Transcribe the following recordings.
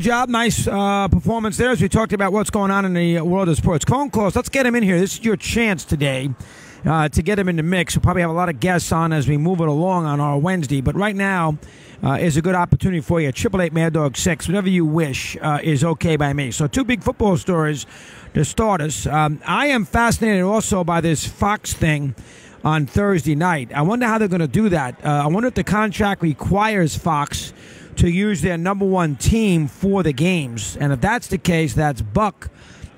job. Nice performance there as we talked about what's going on in the world of sports. Phone calls. Let's get him in here. This is your chance today to get him in the mix. We'll probably have a lot of guests on as we move it along on our Wednesday. But right now is a good opportunity for you. 888 Mad Dog 6. Whatever you wish is okay by me. So two big football stories to start us. I am fascinated also by this Fox thing on Thursday night. I wonder how they're going to do that. I wonder if the contract requires Fox to use their number one team for the games. And if that's the case, that's Buck.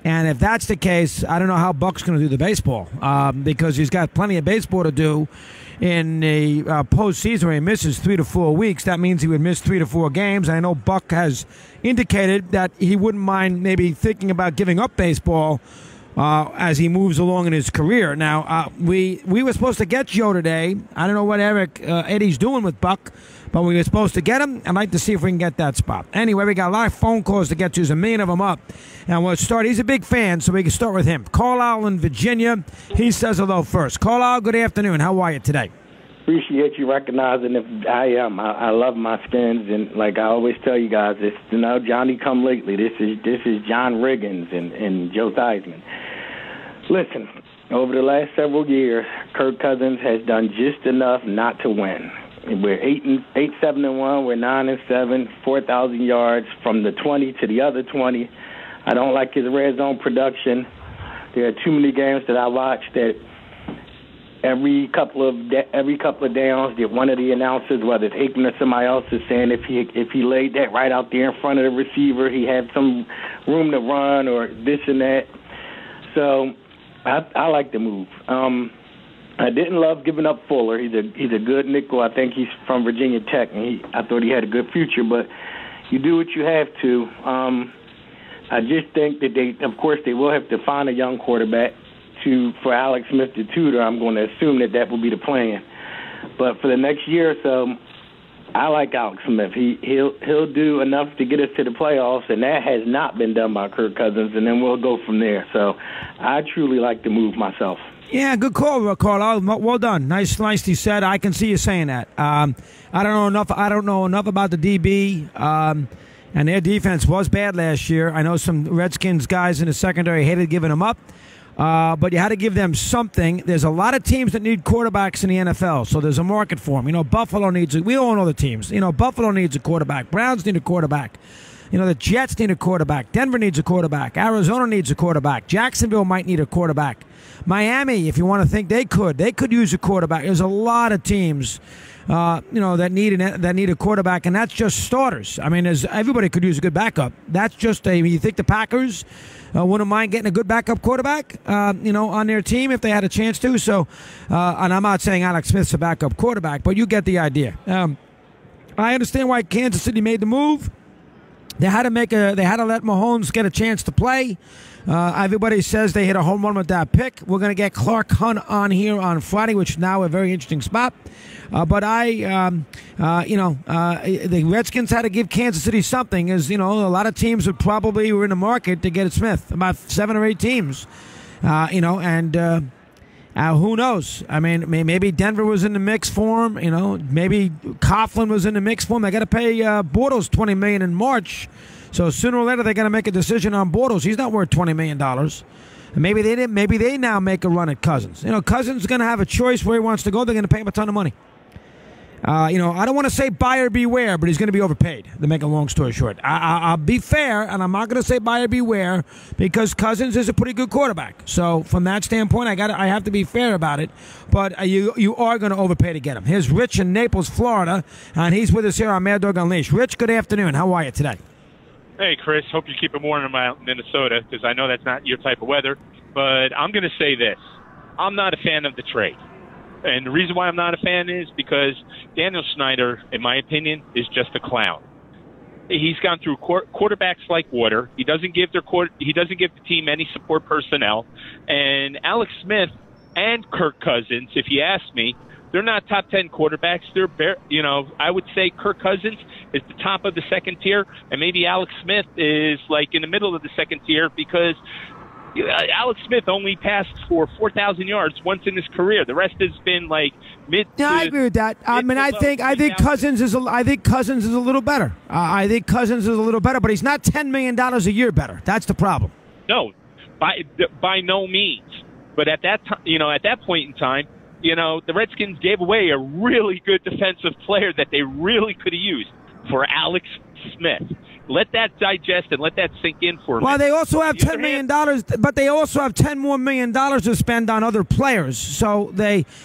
And if that's the case, I don't know how Buck's going to do the baseball because he's got plenty of baseball to do in the postseason where he misses 3 to 4 weeks. That means he would miss 3 to 4 games. I know Buck has indicated that he wouldn't mind maybe thinking about giving up baseball as he moves along in his career. Now, we were supposed to get Joe today. I don't know what Eddie's doing with Buck, but we were supposed to get him. I'd like to see if we can get that spot. Anyway, we got a lot of phone calls to get to. There's a million of them up. And we'll start. He's a big fan, so we can start with him. Carlisle in Virginia. He says hello first. Carlisle, good afternoon. How are you today? Appreciate you recognizing if I am. I love my Skins, and like I always tell you guys, it's Johnny come lately. This is John Riggins and Joe Theismann. Listen, over the last several years, Kirk Cousins has done just enough not to win. We're 8-7-1. We're 9-7, 4,000 yards from the 20 to the other 20. I don't like his red zone production. There are too many games that I watch that every couple of downs, that one of the announcers, whether it's Aikman or somebody else, is saying if he laid that right out there in front of the receiver, he had some room to run or this and that. So I like the move. I didn't love giving up Fuller. He's a good nickel. I think he's from Virginia Tech, and I thought he had a good future. But you do what you have to. I just think that they will have to find a young quarterback for Alex Smith to tutor. I'm going to assume that will be the plan. But for the next year or so, I like Alex Smith. He'll do enough to get us to the playoffs, and that has not been done by Kirk Cousins. And then we'll go from there. So I truly like the move myself. Yeah, good call, Carlisle. Well done. Nicely said. I can see you saying that. I don't know enough about the DB, and their defense was bad last year. I know some Redskins guys in the secondary hated giving them up, but you had to give them something. There's a lot of teams that need quarterbacks in the NFL, so there's a market for them. Buffalo needs it. We all know the teams. Buffalo needs a quarterback. Browns need a quarterback. The Jets need a quarterback. Denver needs a quarterback. Arizona needs a quarterback. Jacksonville might need a quarterback. Miami, if you want to think they could use a quarterback. There's a lot of teams, that need a quarterback, and that's just starters. I mean, everybody could use a good backup. That's just you think the Packers wouldn't mind getting a good backup quarterback, on their team if they had a chance to. So, and I'm not saying Alex Smith's a backup quarterback, but you get the idea. I understand why Kansas City made the move. They had to let Mahomes get a chance to play. Everybody says they hit a home run with that pick. We're going to get Clark Hunt on here on Friday, which is now a very interesting spot. But the Redskins had to give Kansas City something. As a lot of teams were in the market to get Smith, about 7 or 8 teams. Who knows? I mean, maybe Denver was in the mix for him. Maybe Coughlin was in the mix for him. They got to pay Bortles $20 million in March. So sooner or later, they're going to make a decision on Bortles. He's not worth $20 million. And maybe they didn't. Maybe they now make a run at Cousins. Cousins is going to have a choice where he wants to go. They're going to pay him a ton of money. I don't want to say buyer beware, but he's going to be overpaid, to make a long story short. I'll be fair, and I'm not going to say buyer beware because Cousins is a pretty good quarterback. So from that standpoint, I have to be fair about it. But you are going to overpay to get him. Here's Rich in Naples, Florida, and he's with us here on Mad Dog Unleashed. Rich, good afternoon. How are you today? Hey, Chris. Hope you keep it warm in Minnesota because I know that's not your type of weather. But I'm going to say this. I'm not a fan of the trade. And the reason why I'm not a fan is because Daniel Snyder, in my opinion, is just a clown. He's gone through quarterbacks like water. He doesn't give the team any support personnel. And Alex Smith and Kirk Cousins, if you ask me, they're not top 10 quarterbacks. I would say Kirk Cousins is the top of the second tier, and maybe Alex Smith is like in the middle of the second tier because Alex Smith only passed for 4,000 yards once in his career. The rest has been like mid. Yeah, I agree with that. I think Cousins is a little better. I think Cousins is a little better, but he's not $10 million a year better. That's the problem. No, by no means. But at that time, at that point in time, the Redskins gave away a really good defensive player that they really could have used for Alex Smith. Let that digest and let that sink in for a minute. Well, they also have $10 million, but they also have $10 more million to spend on other players. So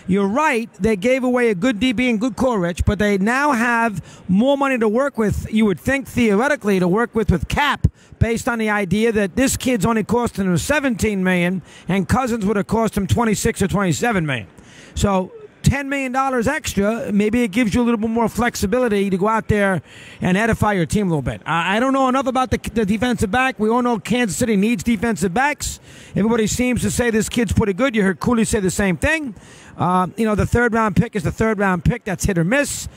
you're right, they gave away a good DB and good core, Rich, but they now have more money to work with, you would think theoretically, to work with cap, based on the idea that this kid's only costing him $17 million and Cousins would have cost him $26 or $27 million. So $10 million extra, maybe it gives you a little bit more flexibility to go out there and edify your team a little bit. I don't know enough about the defensive back. We all know Kansas City needs defensive backs. Everybody seems to say this kid's pretty good. You heard Cooley say the same thing. The third-round pick is the third-round pick. That's hit or miss.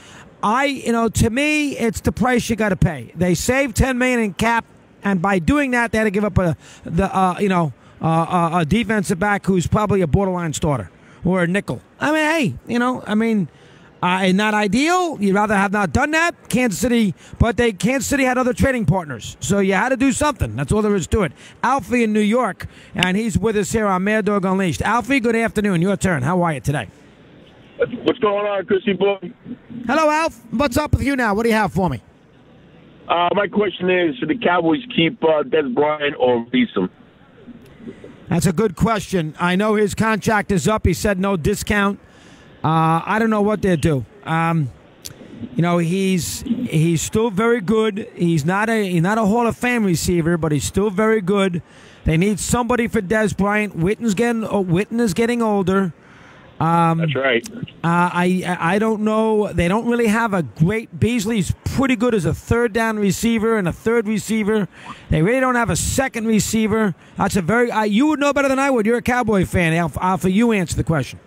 To me, it's the price you got to pay. They saved $10 million in cap, and by doing that, they had to give up a defensive back who's probably a borderline starter. Or a nickel. Not ideal. You'd rather have not done that. Kansas City had other trading partners. So you had to do something. That's all there is to it. Alfie in New York, and he's with us here on Mad Dog Unleashed. Alfie, good afternoon. Your turn. How are you today? What's going on, Chrissy boy? Hello, Alf. What's up with you now? What do you have for me? My question is, should the Cowboys keep Des Bryant or release him? That's a good question. I know his contract is up. He said no discount. I don't know what they'll do. He's still very good. He's not a Hall of Fame receiver, but he's still very good. They need somebody for Des Bryant. Witten is getting older. That's right. I don't know. They don't really have a great. Beasley's pretty good as a third down receiver and a third receiver. They really don't have a second receiver. That's a very. You would know better than I would. You're a Cowboy fan. Alpha, you answer the question.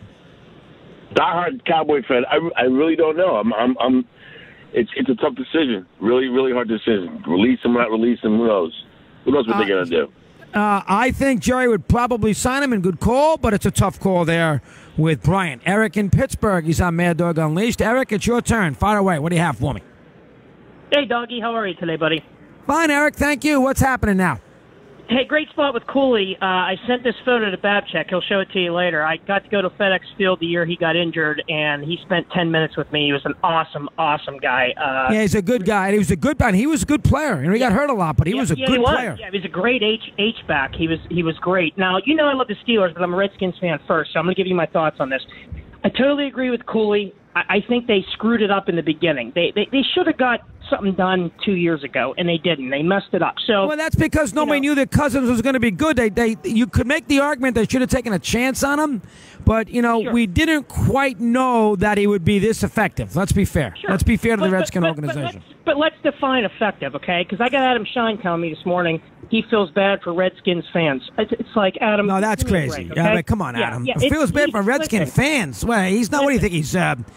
Diehard Cowboy fan. I really don't know. It's a tough decision. Really, really hard decision. Release him, not release him. Who knows? Who knows what they're gonna do? I think Jerry would probably sign him in good call, but it's a tough call there with Bryant. Eric in Pittsburgh, he's on Mad Dog Unleashed. Eric, it's your turn. Fire away. What do you have for me? Hey, Doggy. How are you today, buddy? Fine, Eric. Thank you. What's happening now? Hey, great spot with Cooley. I sent this photo to Babchek. He'll show it to you later. I got to go to FedEx Field the year he got injured, and he spent 10 minutes with me. He was an awesome, awesome guy. Yeah, he's a good guy. He was a good player. And he got hurt a lot, but he was a good player. Yeah, he was a great H-back. He was great. Now, I love the Steelers, but I'm a Redskins fan first, so I'm going to give you my thoughts on this. I totally agree with Cooley. I think they screwed it up in the beginning. They should have got something done 2 years ago, and they didn't. They messed it up. So, well, that's because nobody knew that Cousins was going to be good. You could make the argument they should have taken a chance on him, but sure. We didn't quite know that he would be this effective. Let's be fair. Sure. Let's be fair to the Redskin organization. But let's define effective, okay? Because I got Adam Schein telling me this morning he feels bad for Redskins fans. It's like, Adam. No, that's crazy. Break, okay? Come on, Adam. Yeah, feels bad for Redskin fans. Well, he's not. What do you think?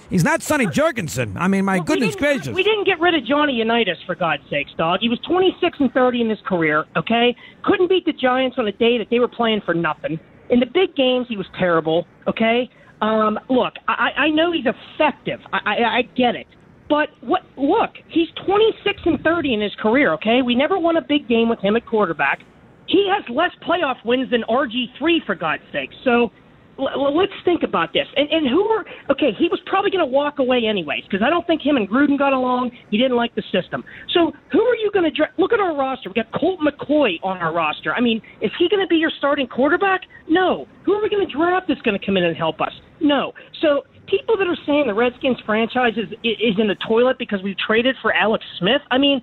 He's not Sonny Jurgensen. I mean, goodness gracious. We didn't get rid of Johnny Unitas, for God's sakes, dog. He was 26-30 in his career, okay? Couldn't beat the Giants on a day that they were playing for nothing. In the big games, he was terrible, okay? Look, I know he's effective. I get it. But look, he's 26-30 in his career, okay? We never won a big game with him at quarterback. He has less playoff wins than RG3, for God's sake. So let's think about this. And he was probably going to walk away anyways, because I don't think him and Gruden got along. He didn't like the system. So who are you going to draft? Look at our roster. We got Colt McCoy on our roster. I mean, is he going to be your starting quarterback? No. Who are we going to draft that's going to come in and help us? No. So people that are saying the Redskins franchise is in the toilet because we traded for Alex Smith, I mean,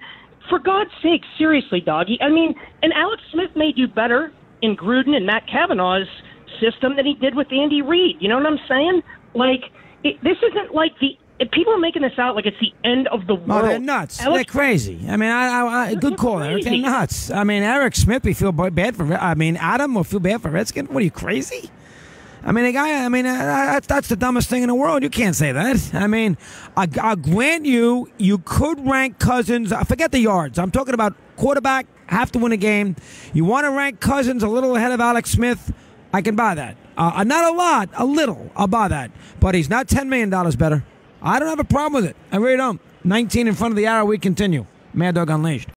for God's sake, seriously, doggy. I mean, and Alex Smith may do better in Gruden and Matt Cavanaugh's system than he did with Andy Reid. You know what I'm saying? Like, this isn't like people are making this out like it's the end of the world. Oh, they're nuts. They're crazy. I mean, good call, Eric. They're nuts. I mean, Eric Smith, we feel bad for. I mean, Adam will feel bad for Redskins. What are you, crazy? I mean, that's the dumbest thing in the world. You can't say that. I mean, I'll grant you could rank Cousins. Forget the yards. I'm talking about quarterback have to win a game. You want to rank Cousins a little ahead of Alex Smith? I can buy that. Not a lot, a little. I'll buy that. But he's not $10 million better. I don't have a problem with it. I really don't. 19 in front of the hour. We continue. Mad Dog Unleashed.